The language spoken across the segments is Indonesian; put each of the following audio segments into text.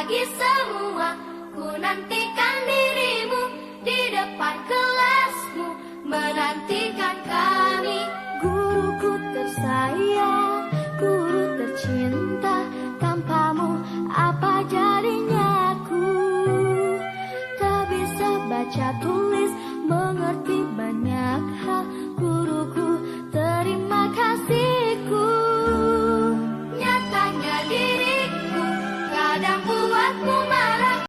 pagi semua, ku nantikan dirimu di depan kelasmu, menantikan kami. Guruku tersayang, guru tercinta, tanpamu apa jadinya aku? Tak bisa baca tulis, mengerti banyak hal. Guruku, terima kasihku. Nyatanya diriku kadang buatmu marah.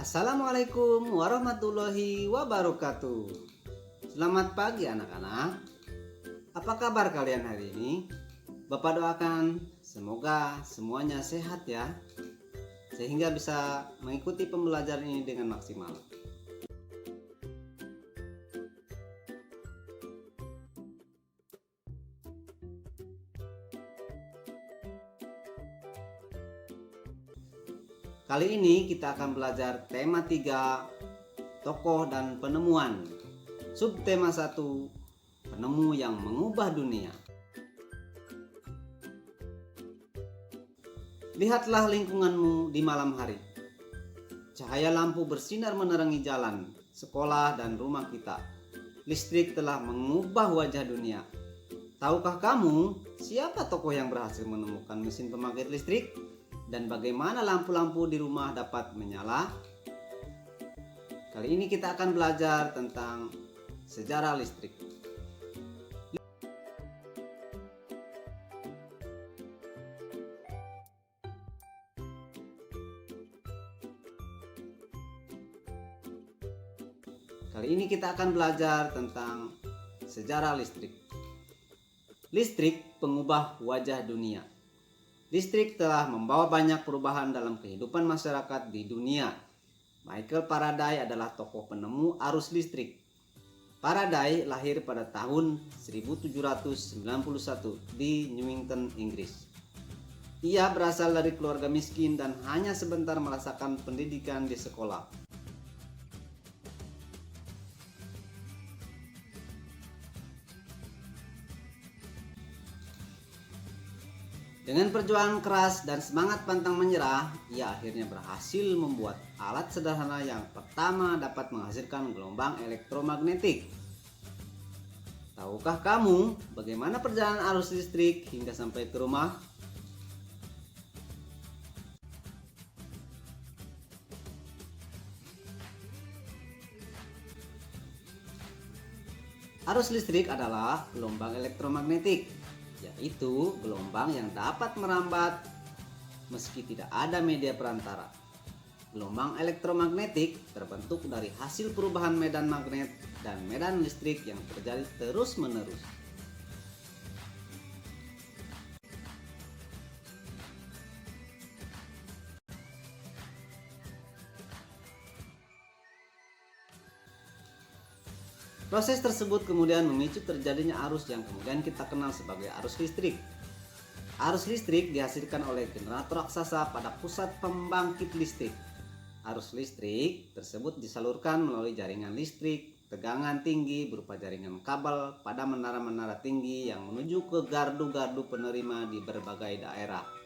Assalamualaikum warahmatullahi wabarakatuh. Selamat pagi anak-anak. Apa kabar kalian hari ini? Bapak doakan semoga semuanya sehat ya, sehingga bisa mengikuti pembelajaran ini dengan maksimal. Kali ini kita akan belajar tema 3, tokoh dan penemuan. Subtema 1, penemu yang mengubah dunia. Lihatlah lingkunganmu di malam hari. Cahaya lampu bersinar menerangi jalan, sekolah dan rumah kita. Listrik telah mengubah wajah dunia. Tahukah kamu siapa tokoh yang berhasil menemukan mesin pembangkit listrik? Dan bagaimana lampu-lampu di rumah dapat menyala? Kali ini kita akan belajar tentang sejarah listrik. Kali ini kita akan belajar tentang sejarah listrik. Listrik pengubah wajah dunia. Listrik telah membawa banyak perubahan dalam kehidupan masyarakat di dunia. Michael Faraday adalah tokoh penemu arus listrik. Faraday lahir pada tahun 1791 di Newington, Inggris. Ia berasal dari keluarga miskin dan hanya sebentar merasakan pendidikan di sekolah. Dengan perjuangan keras dan semangat pantang menyerah, ia akhirnya berhasil membuat alat sederhana yang pertama dapat menghasilkan gelombang elektromagnetik. Tahukah kamu bagaimana perjalanan arus listrik hingga sampai ke rumah? Arus listrik adalah gelombang elektromagnetik, yaitu gelombang yang dapat merambat meski tidak ada media perantara. Gelombang elektromagnetik terbentuk dari hasil perubahan medan magnet dan medan listrik yang terjadi terus-menerus. Proses tersebut kemudian memicu terjadinya arus yang kemudian kita kenal sebagai arus listrik. Arus listrik dihasilkan oleh generator raksasa pada pusat pembangkit listrik. Arus listrik tersebut disalurkan melalui jaringan listrik tegangan tinggi berupa jaringan kabel pada menara-menara tinggi yang menuju ke gardu-gardu penerima di berbagai daerah.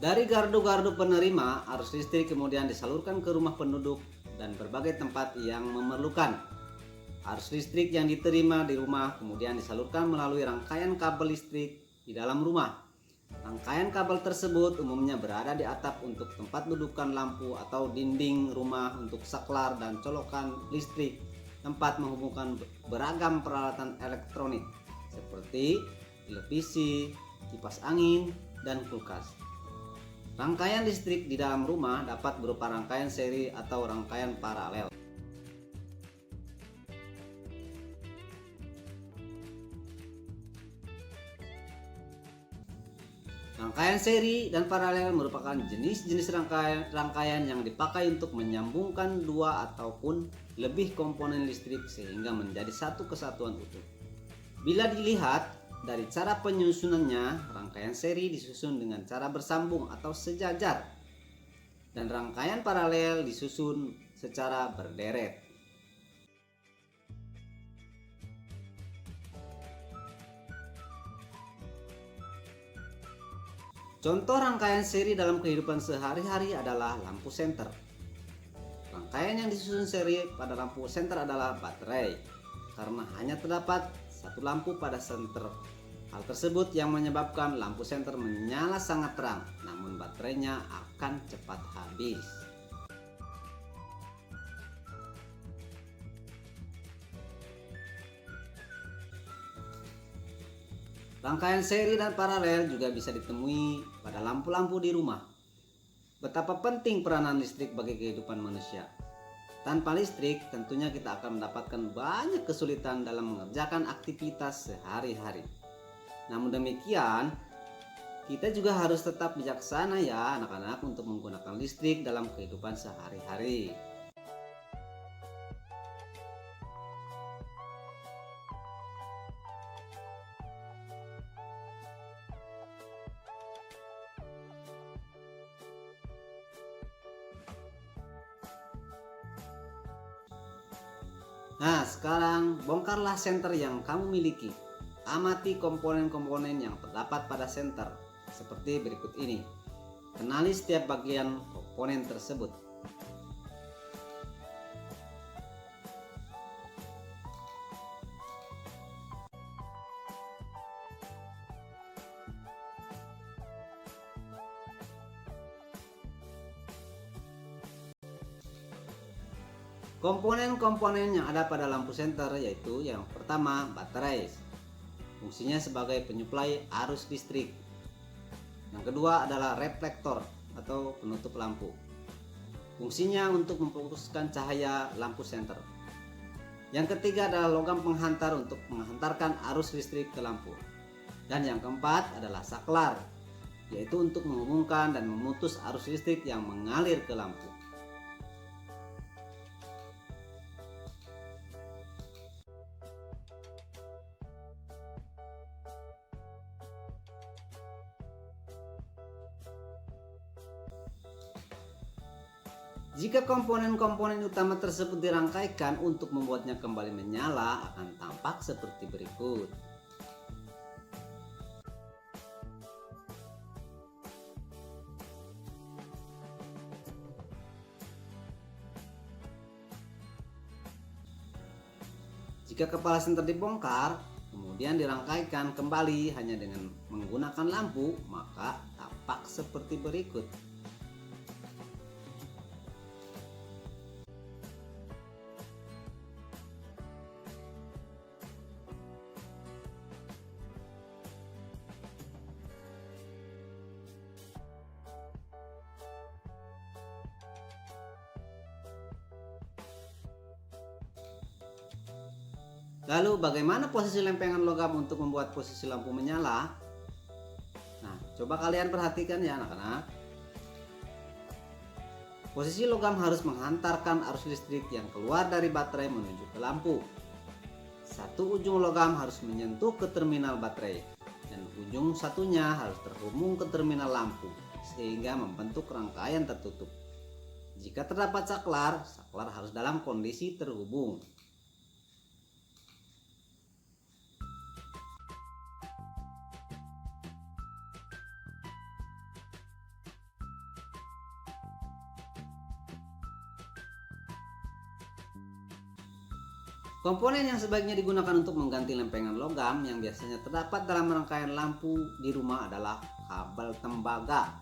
Dari gardu-gardu penerima, arus listrik kemudian disalurkan ke rumah penduduk dan berbagai tempat yang memerlukan. Arus listrik yang diterima di rumah kemudian disalurkan melalui rangkaian kabel listrik di dalam rumah. Rangkaian kabel tersebut umumnya berada di atap untuk tempat dudukan lampu atau dinding rumah untuk saklar dan colokan listrik, tempat menghubungkan beragam peralatan elektronik seperti televisi, kipas angin, dan kulkas. Rangkaian listrik di dalam rumah dapat berupa rangkaian seri atau rangkaian paralel. Rangkaian seri dan paralel merupakan jenis-jenis rangkaian yang dipakai untuk menyambungkan dua ataupun lebih komponen listrik sehingga menjadi satu kesatuan utuh. Bila dilihat dari cara penyusunannya, rangkaian seri disusun dengan cara bersambung atau sejajar, dan rangkaian paralel disusun secara berderet. Contoh rangkaian seri dalam kehidupan sehari-hari adalah lampu senter. Rangkaian yang disusun seri pada lampu senter adalah baterai, karena hanya terdapat satu lampu pada senter. Hal tersebut yang menyebabkan lampu senter menyala sangat terang, namun baterainya akan cepat habis. Rangkaian seri dan paralel juga bisa ditemui pada lampu-lampu di rumah. Betapa penting peranan listrik bagi kehidupan manusia. Tanpa listrik, tentunya kita akan mendapatkan banyak kesulitan dalam mengerjakan aktivitas sehari-hari. Namun demikian, kita juga harus tetap bijaksana ya anak-anak untuk menggunakan listrik dalam kehidupan sehari-hari. Nah, sekarang bongkarlah senter yang kamu miliki. Amati komponen-komponen yang terdapat pada senter seperti berikut ini. Kenali setiap bagian komponen tersebut. Komponen-komponen yang ada pada lampu senter yaitu yang pertama baterai. Fungsinya sebagai penyuplai arus listrik. Yang kedua adalah reflektor atau penutup lampu. Fungsinya untuk memfokuskan cahaya lampu senter. Yang ketiga adalah logam penghantar untuk menghantarkan arus listrik ke lampu. Dan yang keempat adalah saklar, yaitu untuk menghubungkan dan memutus arus listrik yang mengalir ke lampu. Jika komponen-komponen utama tersebut dirangkaikan untuk membuatnya kembali menyala, akan tampak seperti berikut. Jika kepala senter dibongkar, kemudian dirangkaikan kembali hanya dengan menggunakan lampu, maka tampak seperti berikut. Lalu bagaimana posisi lempengan logam untuk membuat posisi lampu menyala? Nah, coba kalian perhatikan ya anak-anak. Posisi logam harus menghantarkan arus listrik yang keluar dari baterai menuju ke lampu. Satu ujung logam harus menyentuh ke terminal baterai dan ujung satunya harus terhubung ke terminal lampu sehingga membentuk rangkaian tertutup. Jika terdapat saklar, saklar harus dalam kondisi terhubung. Komponen yang sebaiknya digunakan untuk mengganti lempengan logam yang biasanya terdapat dalam rangkaian lampu di rumah adalah kabel tembaga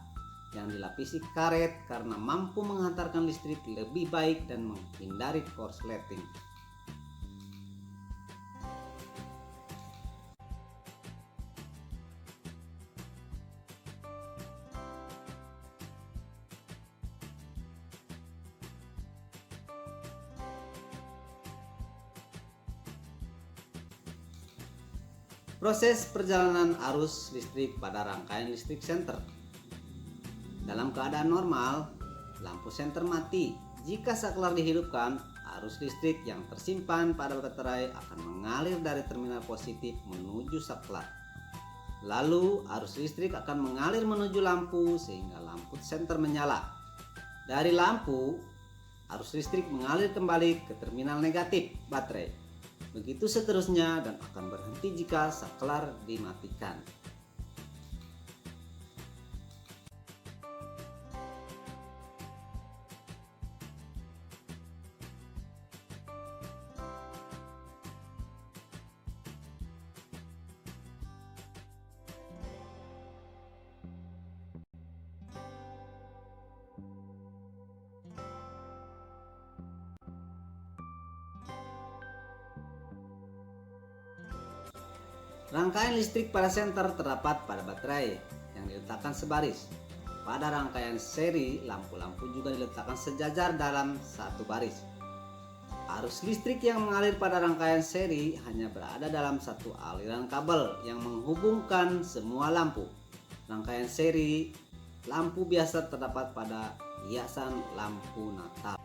yang dilapisi karet karena mampu menghantarkan listrik lebih baik dan menghindari korsleting. Proses perjalanan arus listrik pada rangkaian listrik senter. Dalam keadaan normal, lampu senter mati. Jika saklar dihidupkan, arus listrik yang tersimpan pada baterai akan mengalir dari terminal positif menuju saklar. Lalu arus listrik akan mengalir menuju lampu sehingga lampu senter menyala. Dari lampu, arus listrik mengalir kembali ke terminal negatif baterai. Begitu seterusnya dan akan berhenti jika saklar dimatikan. Rangkaian listrik pada senter terdapat pada baterai yang diletakkan sebaris. Pada rangkaian seri, lampu-lampu juga diletakkan sejajar dalam satu baris. Arus listrik yang mengalir pada rangkaian seri hanya berada dalam satu aliran kabel yang menghubungkan semua lampu. Rangkaian seri, lampu biasa terdapat pada hiasan lampu Natal.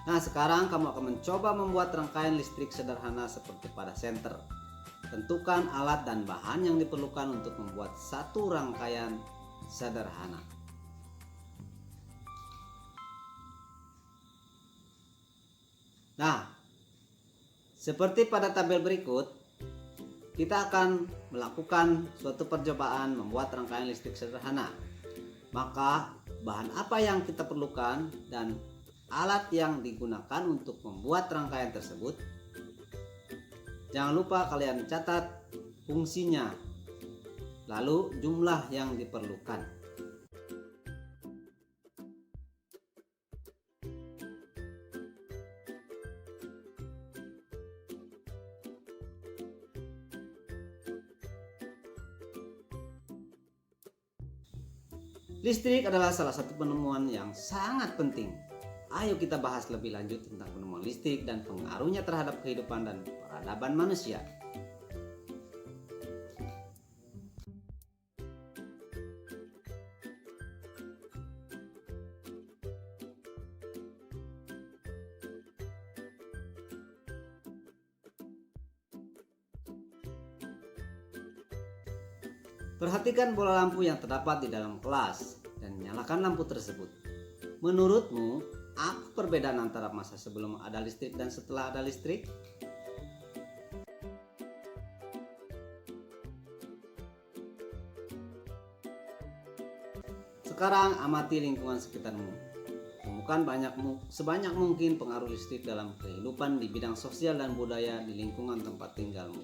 Nah, sekarang kamu akan mencoba membuat rangkaian listrik sederhana seperti pada senter. Tentukan alat dan bahan yang diperlukan untuk membuat satu rangkaian sederhana. Nah, seperti pada tabel berikut, kita akan melakukan suatu percobaan membuat rangkaian listrik sederhana. Maka, bahan apa yang kita perlukan dan alat yang digunakan untuk membuat rangkaian tersebut. Jangan lupa kalian catat fungsinya, lalu jumlah yang diperlukan. Listrik adalah salah satu penemuan yang sangat penting. Ayo kita bahas lebih lanjut tentang penemuan listrik dan pengaruhnya terhadap kehidupan dan peradaban manusia. Perhatikan bola lampu yang terdapat di dalam kelas dan nyalakan lampu tersebut. Menurutmu, apa perbedaan antara masa sebelum ada listrik dan setelah ada listrik? Sekarang amati lingkungan sekitarmu. Temukan sebanyak mungkin pengaruh listrik dalam kehidupan di bidang sosial dan budaya di lingkungan tempat tinggalmu.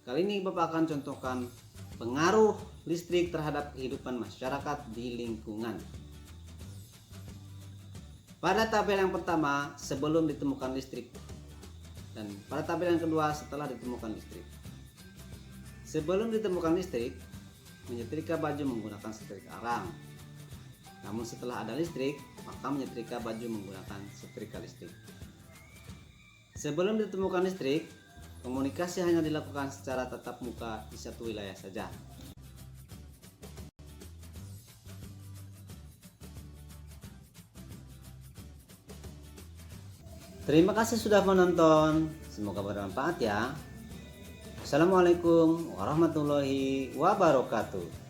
Kali ini Bapak akan contohkan pengaruh listrik terhadap kehidupan masyarakat di lingkungan. Pada tabel yang pertama, sebelum ditemukan listrik, dan pada tabel yang kedua, setelah ditemukan listrik. Sebelum ditemukan listrik, menyetrika baju menggunakan setrika arang. Namun setelah ada listrik, maka menyetrika baju menggunakan setrika listrik. Sebelum ditemukan listrik, komunikasi hanya dilakukan secara tatap muka di satu wilayah saja. Terima kasih sudah menonton. Semoga bermanfaat ya. Assalamualaikum warahmatullahi wabarakatuh.